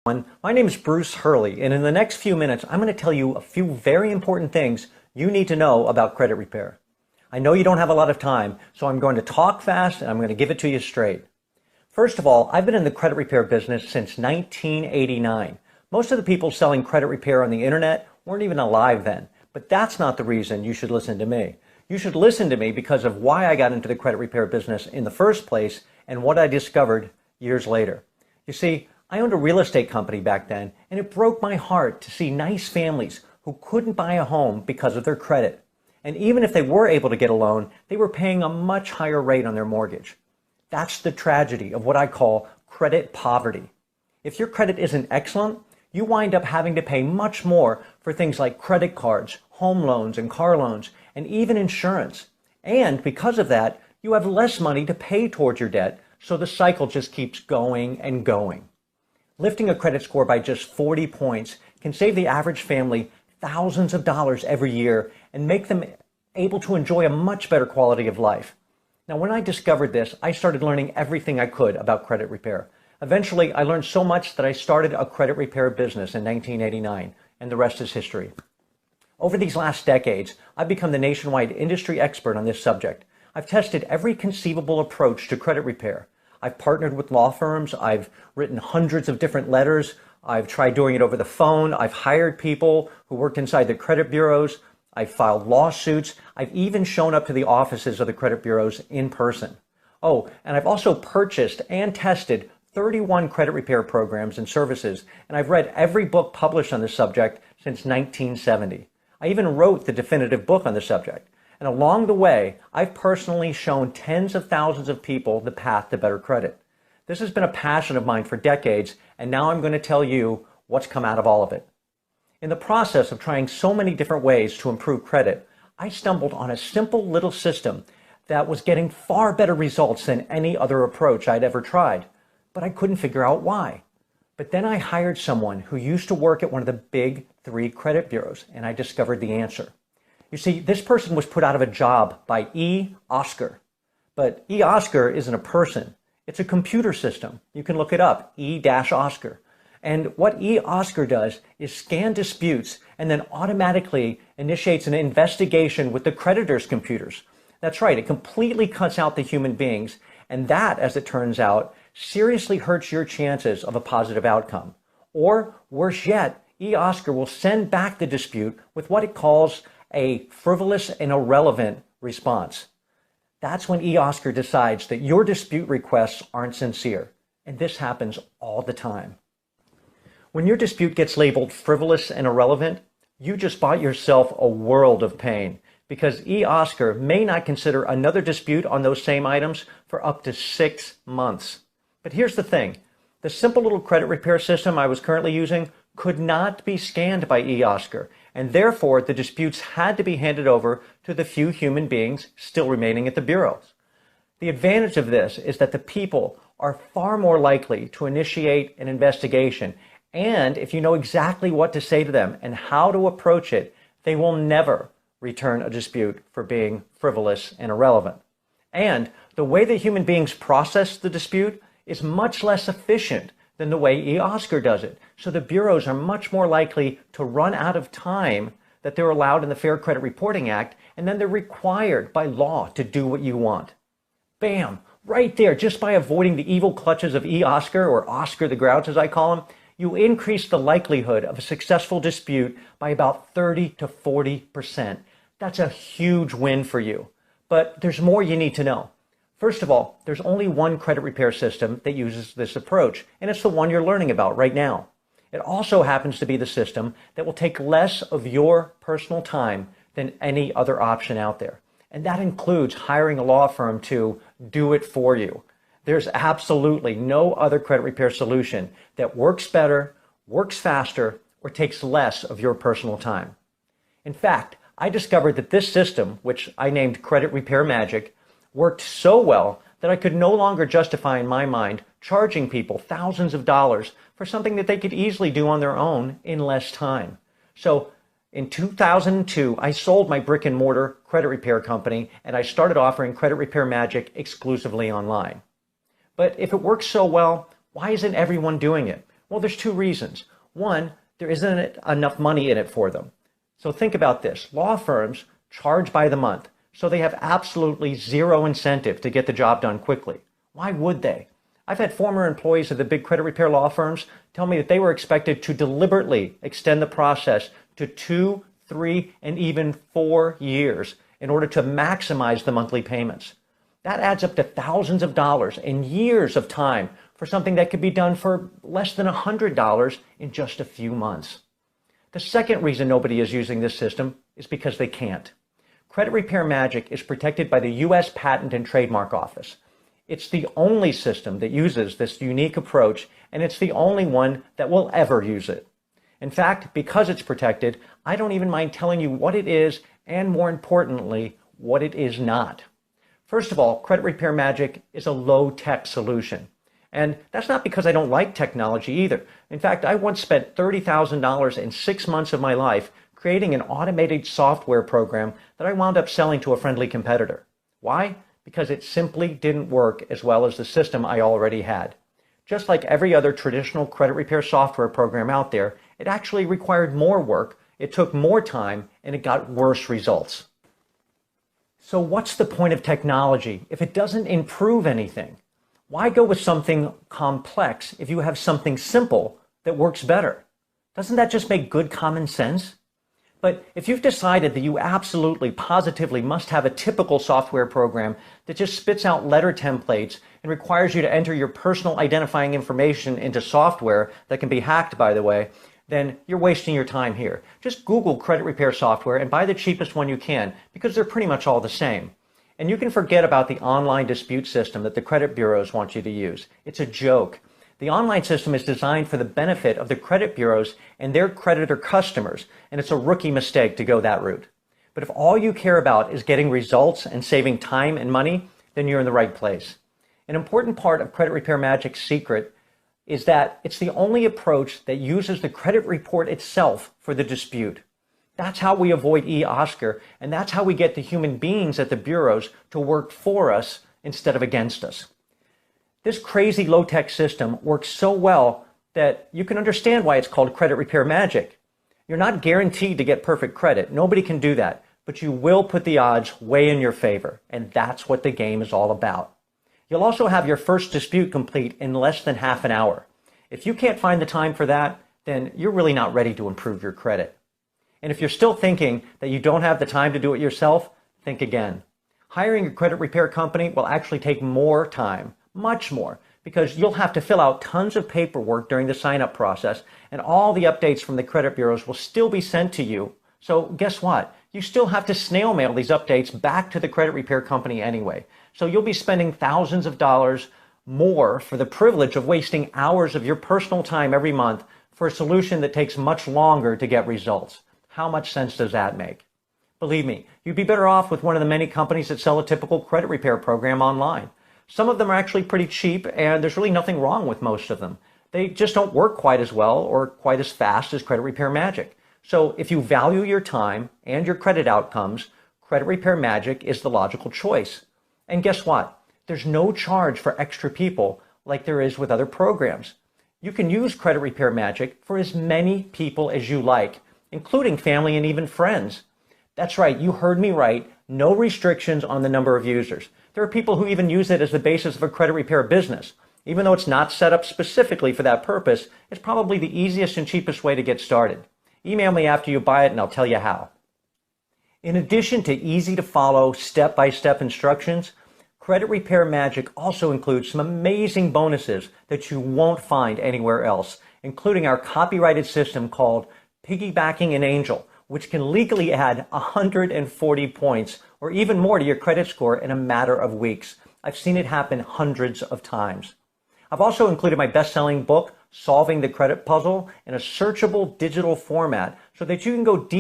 My name is Bruce Hurley, and in the next few minutes, I'm going to tell you a few very important things you need to know about credit repair. I know you don't have a lot of time, so I'm going to talk fast and I'm going to give it to you straight. First of all, I've been in the credit repair business since 1989. Most of the people selling credit repair on the internet weren't even alive then, but that's not the reason you should listen to me. You should listen to me because of why I got into the credit repair business in the first place and what I discovered years later. You see, I owned a real estate company back then, and it broke my heart to see nice families who couldn't buy a home because of their credit. And even if they were able to get a loan, they were paying a much higher rate on their mortgage. That's the tragedy of what I call credit poverty. If your credit isn't excellent, you wind up having to pay much more for things like credit cards, home loans, and car loans, and even insurance. And because of that, you have less money to pay towards your debt, so the cycle just keeps going and going. Lifting a credit score by just 40 points can save the average family thousands of dollars every year and make them able to enjoy a much better quality of life. Now, when I discovered this, I started learning everything I could about credit repair. Eventually, I learned so much that I started a credit repair business in 1989, and the rest is history. Over these last decades, I've become the nationwide industry expert on this subject. I've tested every conceivable approach to credit repair. I've partnered with law firms. I've written hundreds of different letters. I've tried doing it over the phone. I've hired people who worked inside the credit bureaus. I've filed lawsuits. I've even shown up to the offices of the credit bureaus in person. Oh, and I've also purchased and tested 31 credit repair programs and services, and I've read every book published on this subject since 1970. I even wrote the definitive book on the subject. And along the way, I've personally shown tens of thousands of people the path to better credit. This has been a passion of mine for decades, and now I'm going to tell you what's come out of all of it. In the process of trying so many different ways to improve credit, I stumbled on a simple little system that was getting far better results than any other approach I'd ever tried, but I couldn't figure out why. But then I hired someone who used to work at one of the big 3 credit bureaus, and I discovered the answer. You see, this person was put out of a job by E-Oscar. But E-Oscar isn't a person. It's a computer system. You can look it up, E-Oscar. And what E-Oscar does is scan disputes and then automatically initiates an investigation with the creditor's computers. That's right, it completely cuts out the human beings. And that, as it turns out, seriously hurts your chances of a positive outcome. Or, worse yet, E-Oscar will send back the dispute with what it calls a frivolous and irrelevant response. That's when E-Oscar decides that your dispute requests aren't sincere. And this happens all the time. When your dispute gets labeled frivolous and irrelevant, you just bought yourself a world of pain, because E-Oscar may not consider another dispute on those same items for up to 6 months. But here's the thing. The simple little credit repair system I was currently using could not be scanned by E-Oscar, and therefore the disputes had to be handed over to the few human beings still remaining at the bureaus. The advantage of this is that the people are far more likely to initiate an investigation, and if you know exactly what to say to them and how to approach it, they will never return a dispute for being frivolous and irrelevant. And the way that human beings process the dispute is much less efficient than the way E-Oscar does it. So the bureaus are much more likely to run out of time that they're allowed in the Fair Credit Reporting Act, and then they're required by law to do what you want. Bam! Right there, just by avoiding the evil clutches of E-Oscar, or Oscar the Grouch as I call him, you increase the likelihood of a successful dispute by about 30 to 40%. That's a huge win for you. But there's more you need to know. First of all, there's only one credit repair system that uses this approach, and it's the one you're learning about right now. It also happens to be the system that will take less of your personal time than any other option out there. And that includes hiring a law firm to do it for you. There's absolutely no other credit repair solution that works better, works faster, or takes less of your personal time. In fact, I discovered that this system, which I named Credit Repair Magic, worked so well that I could no longer justify in my mind charging people thousands of dollars for something that they could easily do on their own in less time. So in 2002, I sold my brick and mortar credit repair company, and I started offering Credit Repair Magic exclusively online. But if it works so well, why isn't everyone doing it? Well, there's two reasons. One, there isn't enough money in it for them. So think about this. Law firms charge by the month, so they have absolutely zero incentive to get the job done quickly. Why would they? I've had former employees of the big credit repair law firms tell me that they were expected to deliberately extend the process to 2, 3, and even 4 years in order to maximize the monthly payments. That adds up to thousands of dollars and years of time for something that could be done for less than $100 in just a few months. The second reason nobody is using this system is because they can't. Credit Repair Magic is protected by the U.S. Patent and Trademark Office. It's the only system that uses this unique approach, and it's the only one that will ever use it. In fact, because it's protected, I don't even mind telling you what it is and, more importantly, what it is not. First of all, Credit Repair Magic is a low-tech solution. And that's not because I don't like technology either. In fact, I once spent $30,000 in 6 months of my life creating an automated software program that I wound up selling to a friendly competitor. Why? Because it simply didn't work as well as the system I already had. Just like every other traditional credit repair software program out there, it actually required more work, it took more time, and it got worse results. So what's the point of technology if it doesn't improve anything? Why go with something complex if you have something simple that works better? Doesn't that just make good common sense? But if you've decided that you absolutely, positively must have a typical software program that just spits out letter templates and requires you to enter your personal identifying information into software that can be hacked, by the way, then you're wasting your time here. Just Google credit repair software and buy the cheapest one you can, because they're pretty much all the same. And you can forget about the online dispute system that the credit bureaus want you to use. It's a joke. The online system is designed for the benefit of the credit bureaus and their creditor customers, and it's a rookie mistake to go that route. But if all you care about is getting results and saving time and money, then you're in the right place. An important part of Credit Repair Magic's secret is that it's the only approach that uses the credit report itself for the dispute. That's how we avoid e-Oscar, and that's how we get the human beings at the bureaus to work for us instead of against us. This crazy low-tech system works so well that you can understand why it's called Credit Repair Magic. You're not guaranteed to get perfect credit. Nobody can do that. But you will put the odds way in your favor, and that's what the game is all about. You'll also have your first dispute complete in less than half an hour. If you can't find the time for that, then you're really not ready to improve your credit. And if you're still thinking that you don't have the time to do it yourself, think again. Hiring a credit repair company will actually take more time. Much more, because you'll have to fill out tons of paperwork during the sign-up process, and all the updates from the credit bureaus will still be sent to you. So guess what? You still have to snail mail these updates back to the credit repair company anyway. So you'll be spending thousands of dollars more for the privilege of wasting hours of your personal time every month for a solution that takes much longer to get results. How much sense does that make? Believe me, you'd be better off with one of the many companies that sell a typical credit repair program online. Some of them are actually pretty cheap, and there's really nothing wrong with most of them. They just don't work quite as well or quite as fast as Credit Repair Magic. So if you value your time and your credit outcomes, Credit Repair Magic is the logical choice. And guess what? There's no charge for extra people like there is with other programs. You can use Credit Repair Magic for as many people as you like, including family and even friends. That's right, you heard me right. No restrictions on the number of users. There are people who even use it as the basis of a credit repair business. Even though it's not set up specifically for that purpose, it's probably the easiest and cheapest way to get started. Email me after you buy it and I'll tell you how. In addition to easy-to-follow step-by-step instructions, Credit Repair Magic also includes some amazing bonuses that you won't find anywhere else, including our copyrighted system called Piggybacking an Angel, which can legally add 140 points or even more to your credit score in a matter of weeks. I've seen it happen hundreds of times. I've also included my best-selling book, Solving the Credit Puzzle, in a searchable digital format so that you can go deep